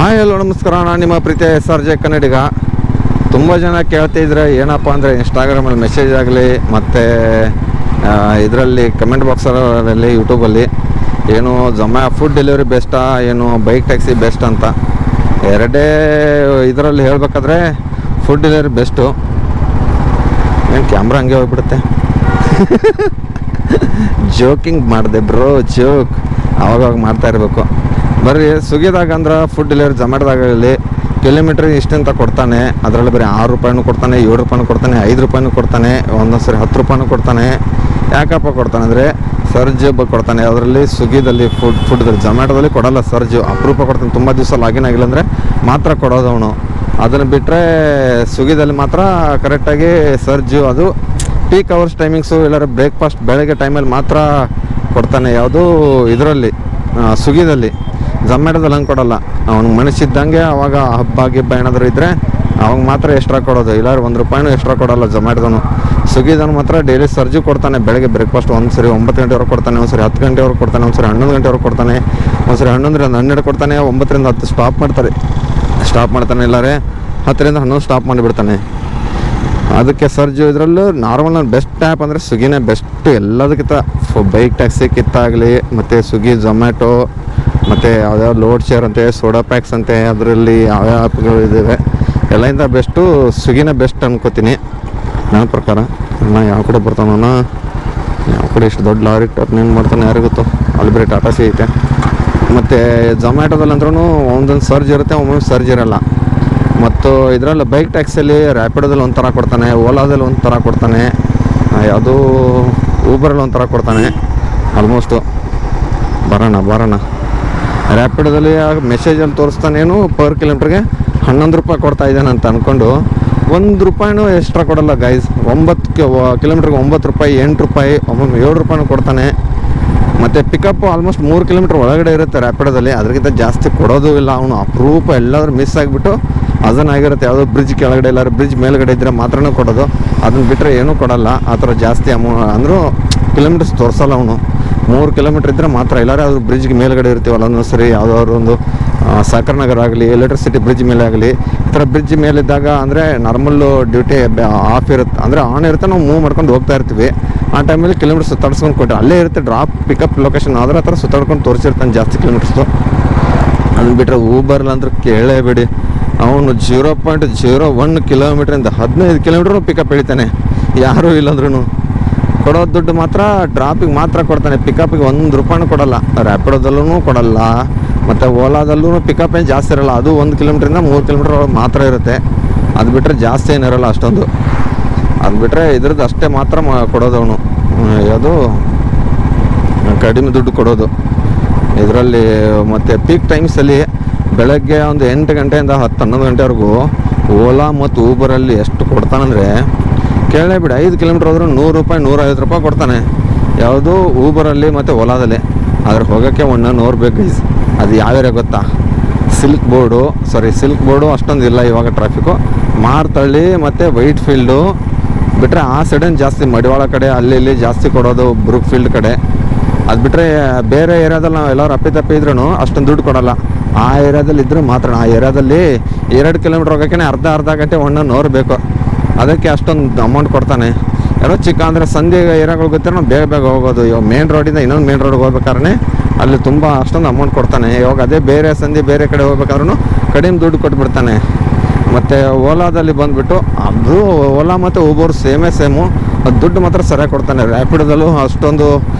Hi hello ನಮಸ್ಕಾರ, ನಾನು ನಿಮ್ಮ ಪ್ರೀತಿಯ SRJ ಕನ್ನಡಿಗ. ತುಂಬ ಜನ ಕೇಳ್ತಿದ್ರೆ ಏನಪ್ಪ ಅಂದರೆ ಇನ್ಸ್ಟಾಗ್ರಾಮಲ್ಲಿ ಮೆಸೇಜ್ ಆಗಲಿ ಮತ್ತು ಇದರಲ್ಲಿ ಕಮೆಂಟ್ ಬಾಕ್ಸಲ್ಲಿ ಯೂಟ್ಯೂಬಲ್ಲಿ ಏನು ಫುಡ್ ಡೆಲಿವರಿ ಬೆಸ್ಟಾ ಏನು ಬೈಕ್ ಟ್ಯಾಕ್ಸಿ ಬೆಸ್ಟ್ ಅಂತ. ಎರಡೇ ಇದರಲ್ಲಿ ಹೇಳಬೇಕಾದ್ರೆ ಫುಡ್ ಡೆಲಿವರಿ ಬೆಸ್ಟು. ಏನು ಕ್ಯಾಮ್ರಾ ಹಂಗೆ ಹೋಗ್ಬಿಡುತ್ತೆ. ಜೋಕಿಂಗ್ ಮಾಡಿದೆ ಬ್ರೋ, ಜೋಕ್ ಆವಾಗವಾಗ ಮಾಡ್ತಾ ಇರಬೇಕು. ಬರ್ರಿ ಸ್ವಿಗ್ಗಿದಾಗ ಅಂದ್ರೆ ಫುಡ್ ಡೆಲಿವರಿ ಝೊಮ್ಯಾಟೊದಾಗಲಿ ಕಿಲೋಮೀಟ್ರಿಗೆ ಇಷ್ಟಂತ ಕೊಡ್ತಾನೆ. ಅದರಲ್ಲಿ ಬರೀ 6 ರೂಪಾಯಿನೂ ಕೊಡ್ತಾನೆ, 7 ರೂಪಾಯಿನೂ ಕೊಡ್ತಾನೆ, 5 ರೂಪಾಯಿನೂ ಕೊಡ್ತಾನೆ, ಒಂದೊಂದು ಸರಿ 10 ರೂಪಾಯಿನೂ ಕೊಡ್ತಾನೆ. ಯಾಕಪ್ಪ ಕೊಡ್ತಾನೆ ಅಂದರೆ ಸರ್ಜ್ ಕೊಡ್ತಾನೆ. ಅದರಲ್ಲಿ ಸ್ವಿಗ್ಗಿದಲ್ಲಿ ಫುಡ್ದಲ್ಲಿ ಝೊಮ್ಯಾಟೊದಲ್ಲಿ ಕೊಡೋಲ್ಲ ಸರ್ಜು, ಅಪರೂಪ ಕೊಡ್ತಾನೆ. ತುಂಬ ದಿವಸ ಲಾಗಿನ್ ಆಗಿಲ್ಲ ಅಂದರೆ ಮಾತ್ರ ಕೊಡೋದು ಅವನು. ಅದನ್ನು ಬಿಟ್ಟರೆ ಸ್ವಿಗ್ಗಿದಲ್ಲಿ ಮಾತ್ರ ಕರೆಕ್ಟಾಗಿ ಸರ್ಜು, ಅದು ಪೀಕ್ ಅವರ್ಸ್ ಟೈಮಿಂಗ್ಸು ಇಲ್ಲಾಂದ್ರೆ ಬ್ರೇಕ್ಫಾಸ್ಟ್ ಬೆಳಗ್ಗೆ ಟೈಮಲ್ಲಿ ಮಾತ್ರ ಕೊಡ್ತಾನೆ. ಯಾವುದು ಇದರಲ್ಲಿ ಸ್ವಿಗ್ಗಿದಲ್ಲಿ. ಝೊಮ್ಯಾಟೊದಲ್ಲಿ ಹಂಗೆ ಕೊಡೋಲ್ಲ. ಅವ್ನು ಮನಸ್ಸಿದ್ದಂಗೆ ಅವಾಗ ಹಬ್ಬ ಗಿಬ್ಬ ಏನಾದರೂ ಇದ್ದರೆ ಅವಾಗ ಮಾತ್ರ ಎಕ್ಸ್ಟ್ರಾ ಕೊಡೋದು, ಇಲ್ಲಾಂದ್ರೆ 1 ರೂಪಾಯಿನೂ ಎಕ್ಸ್ಟ್ರಾ ಕೊಡೋಲ್ಲ ಝೊಮ್ಯಾಟೊದನು. ಸ್ವಿಗ್ಗಿದನು ಮಾತ್ರ ಡೈಲಿ ಸರ್ಜು ಕೊಡ್ತಾನೆ. ಬೆಳಗ್ಗೆ ಬ್ರೇಕ್ಫಾಸ್ಟ್ ಒಂದು ಸರಿ 9 ಗಂಟೆವರೆಗೆ ಕೊಡ್ತಾನೆ, ಒಂದು ಸರಿ 10 ಗಂಟೆವರೆಗೆ ಕೊಡ್ತಾನೆ, ಒಂದು ಸರಿ 11 ಗಂಟೆವರೆಗೆ ಕೊಡ್ತಾನೆ, ಒಂದು ಸರಿ 11ರಿಂದ 12 ಕೊಡ್ತಾನೆ, 9ರಿಂದ 10 ಸ್ಟಾಪ್ ಮಾಡ್ತಾನೆ, ಇಲ್ಲಾರೆ 10ರಿಂದ 11 ಸ್ಟಾಪ್ ಮಾಡಿಬಿಡ್ತಾನೆ. ಅದಕ್ಕೆ ಸರ್ಜು ಇದರಲ್ಲೂ ನಾರ್ಮಲ್ ಬೆಸ್ಟ್ ಆ್ಯಪ್ ಅಂದರೆ ಸ್ವಿಗ್ಗಿನೇ ಬೆಸ್ಟ್ ಎಲ್ಲದಕ್ಕಿಂತ. ಬೈಕ್ ಟ್ಯಾಕ್ಸಿಕ್ಕಿಂತ ಆಗಲಿ ಮತ್ತು ಸ್ವಿಗ್ಗಿ, ಝೊಮ್ಯಾಟೊ ಮತ್ತು ಯಾವ್ಯಾವ ಲೋಡ್ ಶೇರ್ ಅಂತೆ, ಸೋಡಾ ಪ್ಯಾಕ್ಸ್ ಅಂತೆ, ಅದರಲ್ಲಿ ಯಾವ್ಯಾವ ಆ್ಯಪ್ಗಳು ಇದ್ದಾವೆ ಎಲ್ಲದಿಂದ ಬೆಸ್ಟು ಸ್ವಿಗ್ಗಿನೇ ಬೆಸ್ಟ್ ಅನ್ಕೋತೀನಿ ನನ್ನ ಪ್ರಕಾರ. ನಾನು ಯಾವ ಕಡೆ ಬರ್ತಾನೋ, ಯಾವ ಕಡೆ ಇಷ್ಟು ದೊಡ್ಡ ಲಾರಿ ಟರ್ನ್ ಏನು ಮಾಡ್ತಾನೆ ಯಾರಿಗೊತ್ತು. ಅಲ್ಲಿ ಬರೀ ಟಾಟಾ ಸಿ ಐತೆ. ಮತ್ತು ಝೊಮ್ಯಾಟೊದಲ್ಲಿ ಅಂದ್ರೂ ಒಂದೊಂದು ಸರ್ಜ್ ಇರುತ್ತೆ, ಒಮ್ಮೊಮ್ಮೆ ಸರ್ಜ್ ಇರೋಲ್ಲ. ಮತ್ತು ಇದರಲ್ಲಿ ಬೈಕ್ ಟ್ಯಾಕ್ಸಿಯಲ್ಲಿ ರ್ಯಾಪಿಡೋದಲ್ಲಿ ಒಂಥರ ಕೊಡ್ತಾನೆ, ಓಲಾದಲ್ಲಿ ಒಂಥರ ಕೊಡ್ತಾನೆ, ಯಾವುದೂ ಊಬರಲ್ಲಿ ಒಂಥರ ಕೊಡ್ತಾನೆ. ಆಲ್ಮೋಸ್ಟು ಬರೋಣ ರ್ಯಾಪಿಡೋದಲ್ಲಿ ಮೆಸೇಜಲ್ಲಿ ತೋರಿಸ್ತಾನೇನು ಪರ್ ಕಿಲೋಮೀಟ್ರಿಗೆ 11 ರೂಪಾಯಿ ಕೊಡ್ತಾ ಇದ್ದಾನೆ ಅಂತ ಅಂದ್ಕೊಂಡು 1 ರೂಪಾಯಿನೂ ಎಕ್ಸ್ಟ್ರಾ ಕೊಡೋಲ್ಲ ಗೈಸ್. 9 ಕಿಲೋಮೀಟ್ರಿಗೆ 9 ರೂಪಾಯಿ, 8 ರೂಪಾಯಿ, ಒಮ್ಮೊಮ್ಮೆ 7 ರೂಪಾಯಿನೂ ಕೊಡ್ತಾನೆ. ಮತ್ತು ಪಿಕಪ್ಪು ಆಲ್ಮೋಸ್ಟ್ 3 ಕಿಲೋಮೀಟ್ರ್ ಒಳಗಡೆ ಇರುತ್ತೆ ರ್ಯಾಪಿಡೋದಲ್ಲಿ, ಅದಕ್ಕಿಂತ ಜಾಸ್ತಿ ಕೊಡೋದು ಇಲ್ಲ ಅವನು. ಅಪರೂಪ ಎಲ್ಲಾದ್ರೂ ಮಿಸ್ ಆಗಿಬಿಟ್ಟು ಅದನ್ನಾಗಿರುತ್ತೆ, ಯಾವುದೋ ಬ್ರಿಡ್ಜ್ ಕೆಳಗಡೆ ಇಲ್ಲಾರ ಬ್ರಿಡ್ಜ್ ಮೇಲ್ಗಡೆ ಇದ್ದರೆ ಮಾತ್ರನೇ ಕೊಡೋದು. ಅದನ್ನು ಬಿಟ್ಟರೆ ಏನೂ ಕೊಡೋಲ್ಲ. ಆ ಥರ ಜಾಸ್ತಿ ಅಂದರೂ ಕಿಲೋಮೀಟರ್ಸ್ ತೋರಿಸಲ್ಲ ಅವನು. 3 ಕಿಲೋಮೀಟ್ರ್ ಇದ್ದರೆ ಮಾತ್ರ, ಇಲ್ಲಾರೆ ಅದು ಬ್ರಿಡ್ಜ್ಗೆ ಮೇಲ್ಗಡೆ ಇರ್ತೀವಲ್ಲ ಒಂದೊಂದು ಸರಿ ಯಾವುದಾದ್ರು ಒಂದು ಸಾಕರ್ ನಗರ ಆಗಲಿ, ಎಲೆಕ್ಟ್ರಿಸಿಟಿ ಬ್ರಿಡ್ಜ್ ಮೇಲೆ ಆಗಲಿ, ಈ ಥರ ಬ್ರಿಡ್ಜ್ ಮೇಲಿದ್ದಾಗ ಅಂದರೆ ನಾರ್ಮಲ್ಲು ಡ್ಯೂಟಿ ಆಫ್ ಇರುತ್ತೆ, ಅಂದರೆ ಆನ್ ಇರುತ್ತೆ, ನಾವು ಮೂವ್ ಮಾಡ್ಕೊಂಡು ಹೋಗ್ತಾ ಇರ್ತೀವಿ. ಆ ಟೈಮಲ್ಲಿ ಕಿಲೋಮೀಟ್ರ್ ಸುತ್ತಾಡ್ಸ್ಕೊಂಡು ಕೊಟ್ಟರೆ ಅಲ್ಲೇ ಇರುತ್ತೆ ಡ್ರಾಪ್ ಪಿಕಪ್ ಲೊಕೇಶನ್, ಅದರ ಹತ್ರ ಸುತ್ತಾಡ್ಕೊಂಡು ತೋರಿಸಿರ್ತಾನೆ ಜಾಸ್ತಿ ಕಿಲೋಮೀಟರ್ಸು. ಅದನ್ನು ಬಿಟ್ಟರೆ ಊಬರ್ಲಂದ್ರೆ ಕೇಳೇಬೇಡಿ, ಅವನು 0.01 ಕಿಲೋಮೀಟ್ರಿಂದ 15 ಕಿಲೋಮೀಟ್ರ್ ಪಿಕಪ್ ಹೇಳ್ತಾನೆ. ಯಾರೂ ಇಲ್ಲಂದ್ರೂ ಕೊಡೋ ದುಡ್ಡು ಮಾತ್ರ ಡ್ರಾಪಿಗೆ ಮಾತ್ರ ಕೊಡ್ತಾನೆ, ಪಿಕಪ್ಪಿಗೆ 1 ರೂಪಾಯಿನೂ ಕೊಡೋಲ್ಲ. ರ್ಯಾಪಿಡೋದಲ್ಲೂ ಕೊಡಲ್ಲ, ಮತ್ತು ಓಲಾದಲ್ಲೂ ಪಿಕಪ್ ಏನು ಜಾಸ್ತಿ ಇರೋಲ್ಲ. ಅದು 1 ಕಿಲೋಮೀಟ್ರಿಂದ 3 ಕಿಲೋಮೀಟ್ರ್ ಮಾತ್ರ ಇರುತ್ತೆ. ಅದು ಬಿಟ್ಟರೆ ಜಾಸ್ತಿ ಏನಿರೋಲ್ಲ ಅಷ್ಟೊಂದು. ಅದು ಬಿಟ್ಟರೆ ಇದ್ರದ್ದು ಅಷ್ಟೇ ಮಾತ್ರ ಕೊಡೋದು ಅವನು. ಯಾವುದು ಕಡಿಮೆ ದುಡ್ಡು ಕೊಡೋದು ಇದರಲ್ಲಿ. ಮತ್ತು ಪೀಕ್ ಟೈಮ್ಸಲ್ಲಿ ಬೆಳಗ್ಗೆ ಒಂದು 8 ಗಂಟೆಯಿಂದ 10-11 ಗಂಟೆವರೆಗೂ ಓಲಾ ಮತ್ತು ಊಬರಲ್ಲಿ ಎಷ್ಟು ಕೊಡ್ತಾನಂದರೆ ಕೇಳೇ ಬಿಡಿ. 5 ಕಿಲೋಮೀಟ್ರ್ ಹೋದ್ರೂ 100 ರೂಪಾಯಿ, 150 ರೂಪಾಯಿ ಕೊಡ್ತಾನೆ. ಯಾವುದು ಊಬರಲ್ಲಿ ಮತ್ತು ಓಲಾದಲ್ಲಿ. ಆದ್ರೆ ಹೋಗೋಕ್ಕೆ 1 ಅವರ್ ಬೇಕು ಗೈಸ್. ಅದು ಯಾವ ಏರಿಯಾ ಗೊತ್ತಾ? ಸಿಲ್ಕ್ ಬೋರ್ಡು ಅಷ್ಟೊಂದು ಇಲ್ಲ ಇವಾಗ ಟ್ರಾಫಿಕ್ಕು. ಮಾರ್ತಳ್ಳಿ ಮತ್ತು ವೈಟ್ ಫೀಲ್ಡು ಬಿಟ್ಟರೆ ಆ ಸೈಡನ್ನು ಜಾಸ್ತಿ, ಮಡಿವಾಳ ಕಡೆ ಅಲ್ಲಿ ಇಲ್ಲಿ ಜಾಸ್ತಿ ಕೊಡೋದು, ಬ್ರೂಕ್ ಫೀಲ್ಡ್ ಕಡೆ. ಅದು ಬಿಟ್ಟರೆ ಬೇರೆ ಏರಿಯಾದಲ್ಲಿ ನಾವು ಎಲ್ಲರೂ ಅಪ್ಪಿತಪ್ಪಿ ಇದ್ರೂ ಅಷ್ಟೊಂದು ದುಡ್ಡು ಕೊಡೋಲ್ಲ. ಆ ಏರಿಯಾದಲ್ಲಿ ಇದ್ದರೆ ಮಾತ್ರ. ಆ ಏರಿಯಾದಲ್ಲಿ 2 ಕಿಲೋಮೀಟ್ರ್ ಹೋಗೋಕ್ಕೆ ಅರ್ಧ ಗಂಟೆ 1 ಅವರ್ ಬೇಕು. ಅದಕ್ಕೆ ಅಷ್ಟೊಂದು ಅಮೌಂಟ್ ಕೊಡ್ತಾನೆ. ಯಾರೋ ಚಿಕ್ಕ ಅಂದರೆ ಸಂಧೆ ಏರಿಯಾಗಳು ಗೊತ್ತಿರೋ ನಾವು ಬೇಗ ಹೋಗೋದು. ಇವಾಗ ಮೇನ್ ರೋಡಿಂದ ಇನ್ನೊಂದು ಮೇನ್ ರೋಡ್ಗೆ ಹೋಗ್ಬೇಕಾದ್ರೆ ಅಲ್ಲಿ ತುಂಬ ಅಷ್ಟೊಂದು ಅಮೌಂಟ್ ಕೊಡ್ತಾನೆ. ಇವಾಗ ಅದೇ ಬೇರೆ ಸಂಧೆ ಬೇರೆ ಕಡೆ ಹೋಗ್ಬೇಕಾದ್ರೂ ಕಡಿಮೆ ದುಡ್ಡು ಕೊಟ್ಬಿಡ್ತಾನೆ. ಮತ್ತು ಓಲಾದಲ್ಲಿ ಬಂದುಬಿಟ್ಟು ಅದು ಓಲಾ ಮತ್ತು ಊಬರ್ ಸೇಮು, ಅದು ದುಡ್ಡು ಮಾತ್ರ ಸರಿಯಾಗಿ ಕೊಡ್ತಾನೆ. ರ್ಯಾಪಿಡೋದಲ್ಲೂ ಅಷ್ಟೊಂದು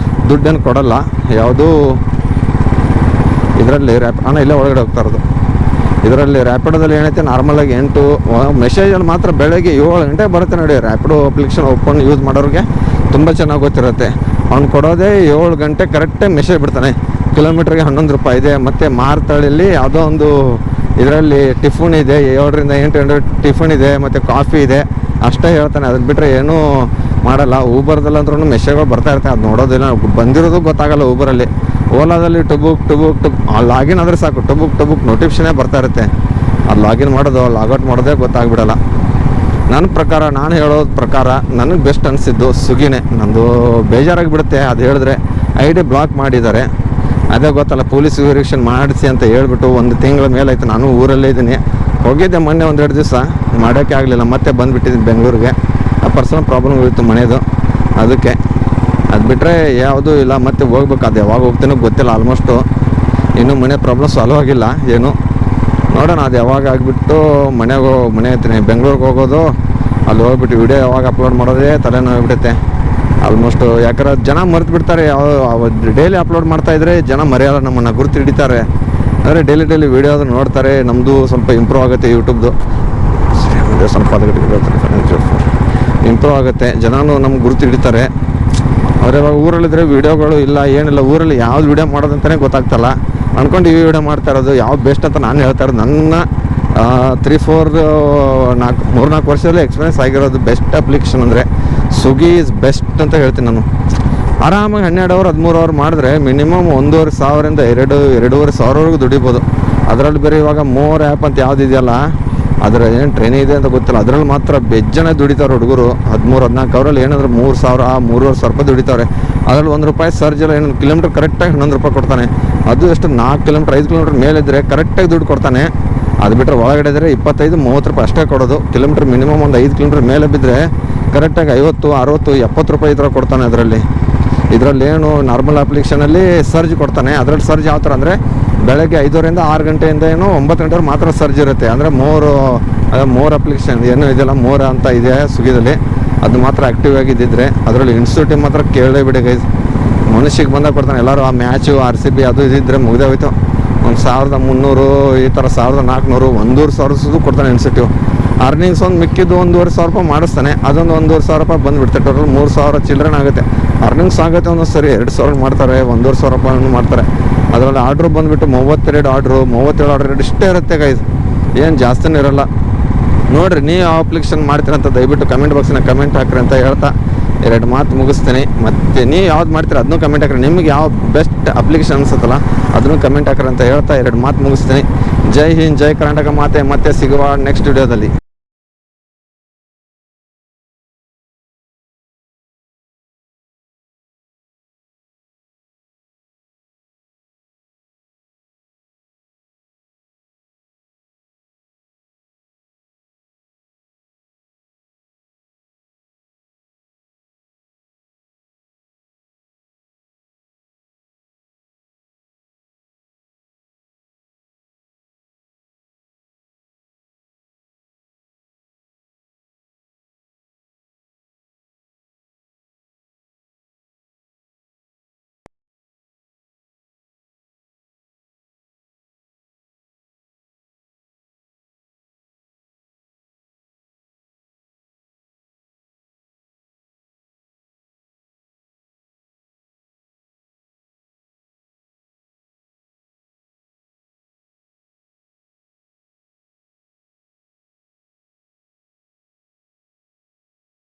ದುಡ್ಡೇನು ಕೊಡೋಲ್ಲ. ಯಾವುದೂ ಇದರಲ್ಲಿ ಇಲ್ಲೇ ಒಳಗಡೆ ಹೋಗ್ತಾ ಇರೋದು. ಇದರಲ್ಲಿ ರ್ಯಾಪಿಡೋದಲ್ಲಿ ಏನೈತೆ ನಾರ್ಮಲಾಗಿ 8 ಮೆಸೇಜಲ್ಲಿ ಮಾತ್ರ ಬೆಳಗ್ಗೆ 7 ಗಂಟೆಗೆ ಬರುತ್ತೆ ನೋಡಿ. ರ್ಯಾಪಿಡೋ ಅಪ್ಲಿಕೇಶನ್ ಓಪನ್ ಯೂಸ್ ಮಾಡೋರಿಗೆ ತುಂಬ ಚೆನ್ನಾಗಿ ಗೊತ್ತಿರುತ್ತೆ. ಅವ್ನು ಕೊಡೋದೇ 7 ಗಂಟೆ ಕರೆಕ್ಟಾಗಿ ಮೆಸೇಜ್ ಬಿಡ್ತಾನೆ. ಕಿಲೋಮೀಟ್ರಿಗೆ 11 ರೂಪಾಯಿ ಇದೆ. ಮತ್ತು ಮಾರ್ತಳ್ಳಿಯಲ್ಲಿ ಯಾವುದೋ ಒಂದು ಇದರಲ್ಲಿ ಟಿಫನ್ ಇದೆ, 7ರಿಂದ 8 ಟಿಫನ್ ಇದೆ, ಮತ್ತು ಕಾಫಿ ಇದೆ, ಅಷ್ಟೇ ಹೇಳ್ತಾನೆ. ಅದನ್ನು ಬಿಟ್ಟರೆ ಏನೂ ಮಾಡಲ್ಲ. ಊಬರ್ದಲ್ಲಂದ್ರೂ ಮೆಸೇಜ್ಗಳು ಬರ್ತಾ ಇರ್ತಾನೆ, ಅದು ನೋಡೋದಿಲ್ಲ, ಬಂದಿರೋದು ಗೊತ್ತಾಗಲ್ಲ. ಊಬರಲ್ಲಿ ಓಲಾದಲ್ಲಿ ಟುಬುಕ್ ಲಾಗಿನ್ ಆದರೆ ಸಾಕು, ಟುಬುಕ್ ನೋಟಿಫಿಕೇಷನೇ ಬರ್ತಾ ಇರುತ್ತೆ. ಅದು ಲಾಗಿನ್ ಮಾಡೋದು ಲಾಗೌಟ್ ಮಾಡೋದೇ ಗೊತ್ತಾಗ್ಬಿಡಲ್ಲ. ನನ್ನ ಪ್ರಕಾರ, ನಾನು ಹೇಳೋದು ಪ್ರಕಾರ ನನಗೆ ಬೆಸ್ಟ್ ಅನಿಸಿದ್ದು ಸ್ವಿಗ್ಗಿನೇ. ನಂದು ಬೇಜಾರಾಗಿಬಿಡುತ್ತೆ ಅದು ಹೇಳಿದ್ರೆ. ID ಬ್ಲಾಕ್ ಮಾಡಿದ್ದಾರೆ. ಅದೇ ಗೊತ್ತಲ್ಲ, ಪೊಲೀಸ್ ವೆರಿಫಿಕೇಷನ್ ಮಾಡಿಸಿ ಅಂತ ಹೇಳ್ಬಿಟ್ಟು ಒಂದು ತಿಂಗಳ ಮೇಲಾಯ್ತು ನಾನು ಊರಲ್ಲೇ ಇದ್ದೀನಿ. ಹೋಗಿದ್ದೆ ಮೊನ್ನೆ 1-2 ದಿವಸ, ಮಾಡೋಕ್ಕೆ ಆಗಲಿಲ್ಲ, ಮತ್ತೆ ಬಂದುಬಿಟ್ಟಿದ್ದೀನಿ ಬೆಂಗಳೂರಿಗೆ. ಆ ಪರ್ಸನಲ್ ಪ್ರಾಬ್ಲಮ್ ಇತ್ತು ಮನೆಯದು, ಅದಕ್ಕೆ. ಅದು ಬಿಟ್ಟರೆ ಯಾವುದೂ ಇಲ್ಲ. ಮತ್ತೆ ಹೋಗ್ಬೇಕು, ಅದು ಯಾವಾಗ ಹೋಗ್ತೀನೋ ಗೊತ್ತಿಲ್ಲ. ಆಲ್ಮೋಸ್ಟು ಇನ್ನೂ ಮನೆ ಪ್ರಾಬ್ಲಮ್ ಸಾಲ್ವ್ ಆಗಿಲ್ಲ ಏನು, ನೋಡೋಣ ಅದು ಯಾವಾಗ ಆಗಿಬಿಟ್ಟು ಮನೆ ಹತ್ತೀನಿ ಬೆಂಗಳೂರಿಗೆ ಹೋಗೋದು. ಅಲ್ಲಿ ಹೋಗ್ಬಿಟ್ಟು ವಿಡಿಯೋ ಯಾವಾಗ ಅಪ್ಲೋಡ್ ಮಾಡೋದೇ ತಲೆನೋವಿಬಿಡುತ್ತೆ ಆಲ್ಮೋಸ್ಟು. ಯಾಕಂದ್ರೆ ಜನ ಮರೆತು ಬಿಡ್ತಾರೆ. ಡೈಲಿ ಅಪ್ಲೋಡ್ ಮಾಡ್ತಾಯಿದ್ರೆ ಜನ ಮರೆಯಲ್ಲ, ನಮ್ಮನ್ನು ಗುರುತು ಹಿಡಿತಾರೆ. ಅಂದರೆ ಡೈಲಿ ವೀಡಿಯೋ ಅದು ನೋಡ್ತಾರೆ. ನಮ್ಮದು ಸ್ವಲ್ಪ ಇಂಪ್ರೂವ್ ಆಗುತ್ತೆ ಯೂಟ್ಯೂಬ್ದು, ಸ್ವಲ್ಪ ಇಂಪ್ರೂವ್ ಆಗುತ್ತೆ. ಜನನೂ ನಮ್ಗೆ ಗುರುತು ಹಿಡಿತಾರೆ. ಅವ್ರು ಇವಾಗ ಊರಲ್ಲಿದ್ದರೆ ವೀಡಿಯೋಗಳು ಇಲ್ಲ, ಏನಿಲ್ಲ. ಊರಲ್ಲಿ ಯಾವ್ದು ವೀಡಿಯೋ ಮಾಡೋದಂತಲೇ ಗೊತ್ತಾಗ್ತಲ್ಲ. ಅಂದ್ಕೊಂಡು ಈ ವಿಡಿಯೋ ಮಾಡ್ತಾ ಇರೋದು ಯಾವ್ದು ಬೆಸ್ಟ್ ಅಂತ ನಾನು ಹೇಳ್ತಾ ಇರೋದು. ನನ್ನ 3-4 ವರ್ಷದಲ್ಲಿ ಎಕ್ಸ್ಪೀರಿಯನ್ಸ್ ಆಗಿರೋದು ಬೆಸ್ಟ್ ಅಪ್ಲಿಕೇಶನ್ ಅಂದರೆ ಸ್ವಿಗ್ಗಿ ಈಸ್ ಬೆಸ್ಟ್ ಅಂತ ಹೇಳ್ತೀನಿ ನಾನು. ಆರಾಮಾಗಿ 12 ಅವರ್ 13 ಅವರ್ ಮಾಡಿದ್ರೆ ಮಿನಿಮಮ್ 1,500 2,500 ದುಡಿಬೋದು. ಅದರಲ್ಲಿ ಬೇರೆ ಇವಾಗ ಮೋರ್ ಆ್ಯಪ್ ಅಂತ ಯಾವ್ದು ಇದೆಯಲ್ಲ, ಅದರ ಏನು ಟ್ರೈನ್ ಇದೆ ಅಂತ ಗೊತ್ತಿಲ್ಲ, ಅದರಲ್ಲಿ ಮಾತ್ರ ಬೆಜ್ಜನ ದುಡಿತಾರೆ ಹುಡುಗರು. 13-14 ಅವರಲ್ಲಿ ಏನಾದರೂ 3,000-3,500 ರೂಪಾಯಿ ದುಡಿತಾರೆ. ಅದರಲ್ಲಿ ₹1 ಸರ್ಜ್ ಎಲ್ಲ ಏನೊಂದು ಕಿಲೋಮೀಟ್ರ್ ಕರೆಕ್ಟಾಗಿ ₹11 ಕೊಡ್ತಾನೆ. ಅದು ಎಷ್ಟು 4 ಕಿಲೋಮೀಟ್ರ್ 5 ಕಿಲೋಮೀಟ್ರ್ ಮೇಲಿದ್ದರೆ ಕರೆಕ್ಟಾಗಿ ದುಡ್ಡು ಕೊಡ್ತಾನೆ. ಅದು ಬಿಟ್ಟರೆ ಒಳಗಡೆ ಇದ್ದರೆ 25-30 ರೂಪಾಯಿ ಅಷ್ಟೇ ಕೊಡೋದು. ಕಿಲೋಮೀಟ್ರ್ ಮಿನಿಮಮ್ ಒಂದು 5 ಕಿಲೋಮೀಟ್ರ್ ಮೇಲೆ ಬಿದ್ದರೆ ಕರೆಕ್ಟಾಗಿ 50-60-70 ರೂಪಾಯಿ ಈ ಥರ ಕೊಡ್ತಾನೆ. ಇದರಲ್ಲಿ ಏನು ನಾರ್ಮಲ್ ಅಪ್ಲಿಕೇಶನಲ್ಲಿ ಸರ್ಜ್ ಕೊಡ್ತಾನೆ. ಅದರಲ್ಲಿ ಸರ್ಜ್ ಯಾವ ಥರ ಅಂದರೆ ಬೆಳಗ್ಗೆ 5 6 ಗಂಟೆಯಿಂದ 9 ಗಂಟೆವರೆಗೆ ಮಾತ್ರ ಸರ್ಜ್ ಇರುತ್ತೆ. ಅಂದರೆ ಮೋರ್ ಅಪ್ಲಿಕೇಶನ್ ಏನೂ ಇದೆಯಲ್ಲ, ಮೋರ್ ಅಂತ ಇದೆ ಸ್ವಿಗ್ಗಿದಲ್ಲಿ, ಅದು ಮಾತ್ರ ಆ್ಯಕ್ಟಿವ್ ಆಗಿದ್ದಿದ್ರೆ. ಅದರಲ್ಲಿ ಇನ್ಸ್ಟಿಟ್ಯೂಟಿವ್ ಮಾತ್ರ ಕೇಳೇ ಬಿಡಿ ಗೈಸ್, ಮನುಷ್ಯಗೆ ಬಂದಾಗ ಕೊಡ್ತಾನೆ. ಎಲ್ಲರೂ ಆ ಮ್ಯಾಚು RCB ಅದು ಇದ್ದಿದ್ರೆ ಮುಗಿದೇ ಹೋಯ್ತು. 1,300 ಈ ಥರ 1,400 1,500 ಕೊಡ್ತಾನೆ ಇನ್ಸ್ಟಿಟ್ಯೂಟ್. ಅರ್ನಿಂಗ್ಸ್ ಒಂದು ಮಿಕ್ಕಿದ್ದು 1,500 ರೂಪಾಯಿ ಮಾಡಿಸ್ತಾನೆ. ಅದೊಂದು 1,500 ರೂಪಾಯಿ ಬಂದುಬಿಡ್ತಾರೆ. ಟೋಟಲ್ 3,000 ಚಿಲ್ಲರೆ ಆಗುತ್ತೆ. ಅರ್ನಿಂಗ್ಸ್ ಆಗುತ್ತೆ ಒಂದೊಂದು ಸರಿ 2,000 ಮಾಡ್ತಾರೆ, 1,500 ರೂಪಾಯಿ ಮಾಡ್ತಾರೆ. ಅದರಲ್ಲಿ ಆರ್ಡ್ರು ಬಂದುಬಿಟ್ಟು 37 ಆರ್ಡ್ರು ಇಷ್ಟೇ ಇರುತ್ತೆ ಗೈಸ್, ಏನು ಜಾಸ್ತಿನೇ ಇರೋಲ್ಲ. ನೋಡಿರಿ, ನೀವು ಯಾವ ಅಪ್ಲಿಕೇಶನ್ ಮಾಡ್ತೀರ ಅಂತ ದಯವಿಟ್ಟು ಕಮೆಂಟ್ ಬಾಕ್ಸಿನ ಕಮೆಂಟ್ ಹಾಕ್ರಿ ಅಂತ ಹೇಳ್ತಾ 2 ಮಾತು ಮುಗಿಸ್ತೀನಿ. ಮತ್ತು ನೀವು ಯಾವ್ದು ಮಾಡ್ತೀರ ಅದನ್ನೂ ಕಮೆಂಟ್ ಹಾಕ್ರಿ. ನಿಮ್ಗೆ ಯಾವ ಬೆಸ್ಟ್ ಅಪ್ಲಿಕೇಶನ್ ಅನ್ಸುತ್ತಲ್ಲ ಅದನ್ನು ಕಮೆಂಟ್ ಹಾಕ್ರಿ ಅಂತ ಹೇಳ್ತಾ 2 ಮಾತು ಮುಗಿಸ್ತೀನಿ. ಜೈ ಹಿಂದ್, ಜೈ ಕರ್ನಾಟಕ ಮಾತೆ. ಮತ್ತೆ ಸಿಗುವ ನೆಕ್ಸ್ಟ್ ವಿಡಿಯೋದಲ್ಲಿ.